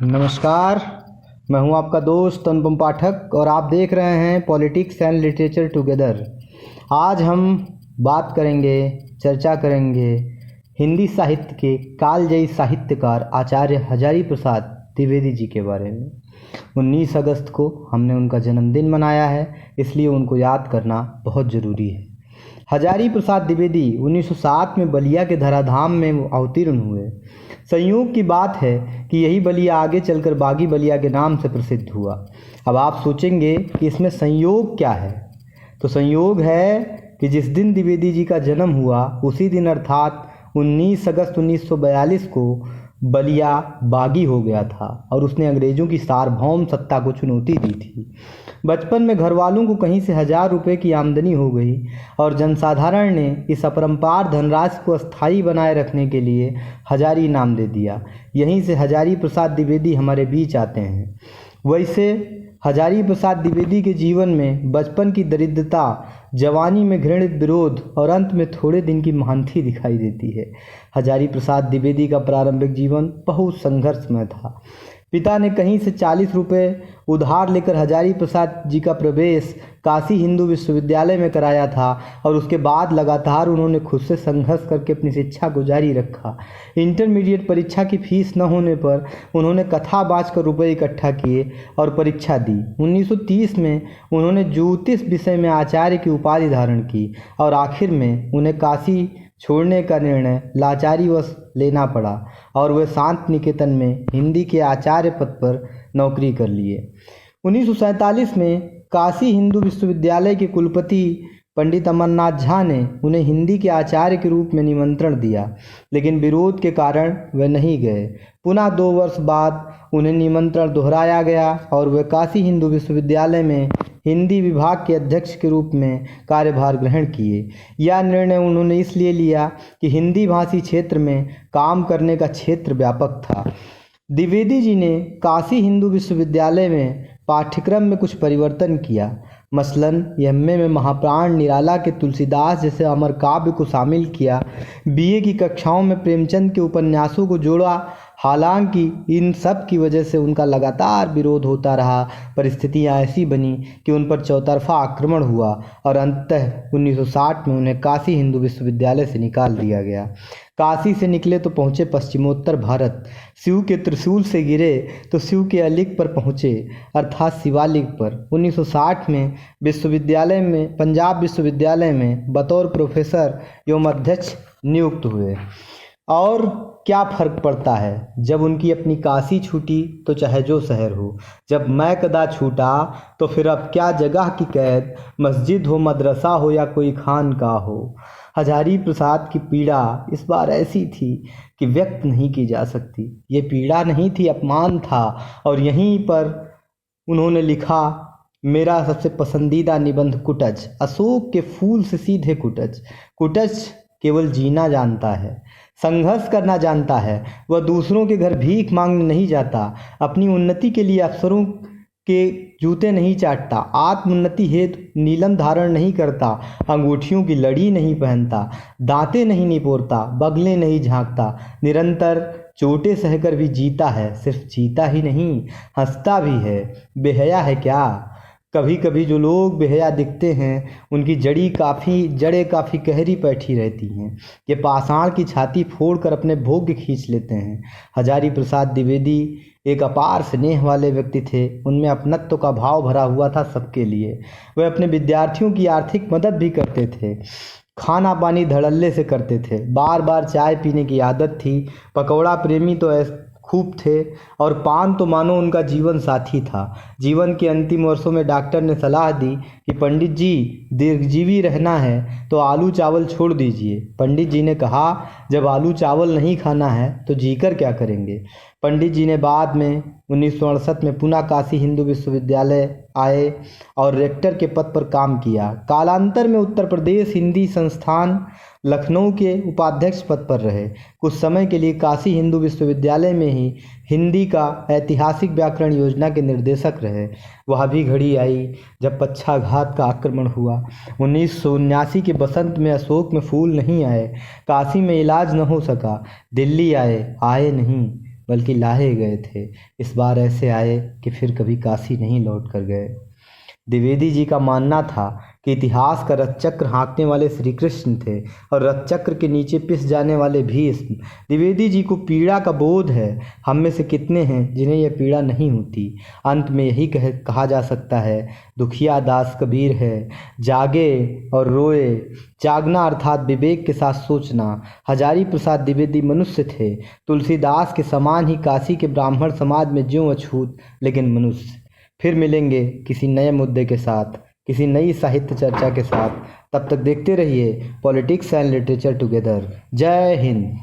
नमस्कार। मैं हूं आपका दोस्त अनुपम पाठक और आप देख रहे हैं पॉलिटिक्स एंड लिटरेचर टुगेदर। आज हम बात करेंगे, चर्चा करेंगे हिंदी साहित्य के कालजयी साहित्यकार आचार्य हजारी प्रसाद द्विवेदी जी के बारे में। 19 अगस्त को हमने उनका जन्मदिन मनाया है, इसलिए उनको याद करना बहुत ज़रूरी है। हजारी प्रसाद द्विवेदी 1907 में बलिया के धराधाम में अवतीर्ण हुए। संयोग की बात है कि यही बलिया आगे चलकर बागी बलिया के नाम से प्रसिद्ध हुआ। अब आप सोचेंगे कि इसमें संयोग क्या है, तो संयोग है कि जिस दिन द्विवेदी जी का जन्म हुआ उसी दिन अर्थात 19 अगस्त 1942 को बलिया बागी हो गया था और उसने अंग्रेज़ों की सार्वभौम सत्ता को चुनौती दी थी। बचपन में घर वालों को कहीं से 1000 रुपये की आमदनी हो गई और जनसाधारण ने इस अपरंपार धनराशि को स्थायी बनाए रखने के लिए हजारी नाम दे दिया। यहीं से हजारी प्रसाद द्विवेदी हमारे बीच आते हैं। वैसे हजारी प्रसाद द्विवेदी के जीवन में बचपन की दरिद्रता, जवानी में घृणित विरोध और अंत में थोड़े दिन की महांति दिखाई देती है। हजारी प्रसाद द्विवेदी का प्रारंभिक जीवन बहुत संघर्षमय था। पिता ने कहीं से 40 रुपये उधार लेकर हजारी प्रसाद जी का प्रवेश काशी हिंदू विश्वविद्यालय में कराया था और उसके बाद लगातार उन्होंने खुद से संघर्ष करके अपनी शिक्षा को जारी रखा। इंटरमीडिएट परीक्षा की फीस न होने पर उन्होंने कथा बाँचकर रुपये इकट्ठा किए और परीक्षा दी। 1930 में उन्होंने ज्योतिष विषय में आचार्य की उपाधि धारण की और आखिर में उन्हें काशी छोड़ने का निर्णय लाचारीवश लेना पड़ा और वे शांत निकेतन में हिंदी के आचार्य पद पर नौकरी कर लिए। 1947 में काशी हिंदू विश्वविद्यालय के कुलपति पंडित अमरनाथ झा ने उन्हें हिंदी के आचार्य के रूप में निमंत्रण दिया, लेकिन विरोध के कारण वे नहीं गए। पुनः 2 वर्ष बाद उन्हें निमंत्रण दोहराया गया और वे काशी हिंदू विश्वविद्यालय में हिंदी विभाग के अध्यक्ष के रूप में कार्यभार ग्रहण किए। यह निर्णय उन्होंने इसलिए लिया कि हिंदी भाषी क्षेत्र में काम करने का क्षेत्र व्यापक था। द्विवेदी जी ने काशी हिंदू विश्वविद्यालय में पाठ्यक्रम में कुछ परिवर्तन किया। मसलन एमए में महाप्राण निराला के तुलसीदास जैसे अमर काव्य को शामिल किया। बीए की कक्षाओं में प्रेमचंद के उपन्यासों को जोड़ा। हालांकि इन सब की वजह से उनका लगातार विरोध होता रहा। परिस्थितियां ऐसी बनी कि उन पर चौतरफा आक्रमण हुआ और अंततः 1960 में उन्हें काशी हिंदू विश्वविद्यालय से निकाल दिया गया। काशी से निकले तो पहुँचे पश्चिमोत्तर भारत। शिव के त्रिशूल से गिरे तो शिव के अलिक पर पहुँचे, अर्थात शिवालिक पर। 1960 में विश्वविद्यालय में पंजाब विश्वविद्यालय में बतौर प्रोफेसर एवं अध्यक्ष नियुक्त हुए। और क्या फ़र्क पड़ता है, जब उनकी अपनी काशी छूटी तो चाहे जो शहर हो। जब मैं कदा छूटा तो फिर अब क्या जगह की कैद, मस्जिद हो, मदरसा हो या कोई खानकाह हो। हजारी प्रसाद की पीड़ा इस बार ऐसी थी कि व्यक्त नहीं की जा सकती। ये पीड़ा नहीं थी, अपमान था। और यहीं पर उन्होंने लिखा मेरा सबसे पसंदीदा निबंध कुटज। अशोक के फूल से सीधे कुटज। कुटज केवल जीना जानता है, संघर्ष करना जानता है। वह दूसरों के घर भीख मांगने नहीं जाता, अपनी उन्नति के लिए अफसरों के जूते नहीं चाटता, आत्मोन्नति हेतु नीलम धारण नहीं करता, अंगूठियों की लड़ी नहीं पहनता, दांतें नहीं निपोरता, बगलें नहीं झांकता, निरंतर चोटें सहकर भी जीता है। सिर्फ जीता ही नहीं, हंसता भी है। बेहया है क्या? कभी कभी जो लोग बेहया दिखते हैं उनकी जड़ें काफ़ी गहरी बैठी रहती हैं। ये पाषाण की छाती फोड़कर अपने भोग्य खींच लेते हैं। हजारी प्रसाद द्विवेदी एक अपार स्नेह वाले व्यक्ति थे। उनमें अपनत्व का भाव भरा हुआ था सबके लिए। वे अपने विद्यार्थियों की आर्थिक मदद भी करते थे। खाना पानी धड़ल्ले से करते थे। बार बार चाय पीने की आदत थी। पकौड़ा प्रेमी तो खूब थे और पान तो मानो उनका जीवन साथी था। जीवन के अंतिम वर्षों में डॉक्टर ने सलाह दी कि पंडित जी दीर्घजीवी रहना है तो आलू चावल छोड़ दीजिए। पंडित जी ने कहा जब आलू चावल नहीं खाना है तो जीकर क्या करेंगे। पंडित जी ने बाद में 1968 में पुनः काशी हिंदू विश्वविद्यालय आए और रेक्टर के पद पर काम किया। कालांतर में उत्तर प्रदेश हिंदी संस्थान लखनऊ के उपाध्यक्ष पद पर रहे। कुछ समय के लिए काशी हिंदू विश्वविद्यालय में ही हिंदी का ऐतिहासिक व्याकरण योजना के निर्देशक रहे। वह भी घड़ी आई जब पक्षाघात का आक्रमण हुआ। 1979 के बसंत में अशोक में फूल नहीं आए, काशी में इलाज न हो सका। दिल्ली आए नहीं। बल्कि लाहे गए थे। इस बार ऐसे आए कि फिर कभी काशी नहीं लौट कर गए। द्विवेदी जी का मानना था कि इतिहास का रथचक्र हाँकने वाले श्री कृष्ण थे और रथचक्र के नीचे पिस जाने वाले भीष्म। द्विवेदी जी को पीड़ा का बोध है। हम में से कितने हैं जिन्हें यह पीड़ा नहीं होती। अंत में यही कहा जा सकता है, दुखिया दास कबीर है, जागे और रोए। जागना अर्थात विवेक के साथ सोचना। हजारी प्रसाद द्विवेदी मनुष्य थे, तुलसीदास के समान ही काशी के ब्राह्मण समाज में ज्यों अछूत लेकिन मनुष्य। फिर मिलेंगे किसी नए मुद्दे के साथ, किसी नई साहित्य चर्चा के साथ। तब तक देखते रहिए पॉलिटिक्स एंड लिटरेचर टुगेदर। जय हिंद।